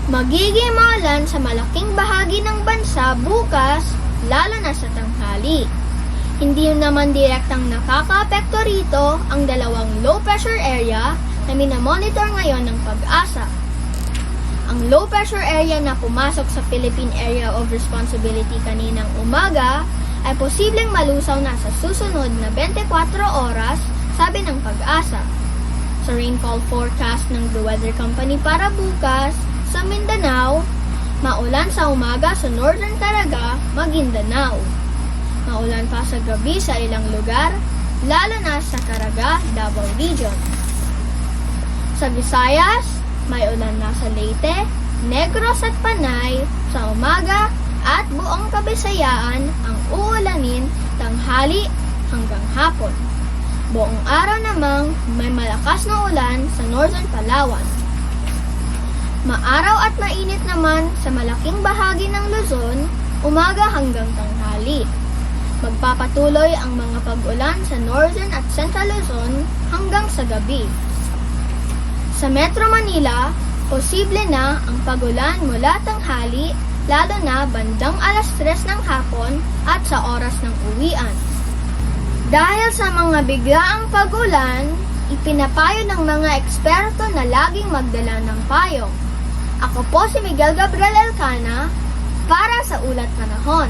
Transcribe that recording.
Magiging maulan sa malaking bahagi ng bansa bukas, lalo na sa tanghali. Hindi naman direktang nakakaapekto rito ang dalawang low pressure area na minamonitor ngayon ng Pag-asa. Ang low pressure area na pumasok sa Philippine Area of Responsibility kaninang umaga ay posibleng malusaw na sa susunod na 24 oras, sabi ng Pag-asa. Sa rainfall forecast ng The Weather Company para bukas, sa Mindanao, maulan sa umaga sa Northern Caraga, Maguindanao. Maulan pa sa gabi sa ilang lugar, lalo na sa Caraga, Davao Region. Sa Visayas, may ulan na sa Leyte, Negros at Panay sa umaga at buong Kabisayaan ang uulanin tanghali hanggang hapon. Buong araw namang may malakas na ulan sa Northern Palawan. Maaraw at mainit naman sa malaking bahagi ng Luzon, umaga hanggang tanghali. Magpapatuloy ang mga pag-ulan sa Northern at Central Luzon hanggang sa gabi. Sa Metro Manila, posible na ang pag-ulan mula tanghali, lalo na bandang 3:00 ng hapon at sa oras ng uwian. Dahil sa mga biglaang pag-ulan, ipinapayo ng mga eksperto na laging magdala ng payong. Ako po si Miguel Gabriel Elcana para sa Ulat Panahon.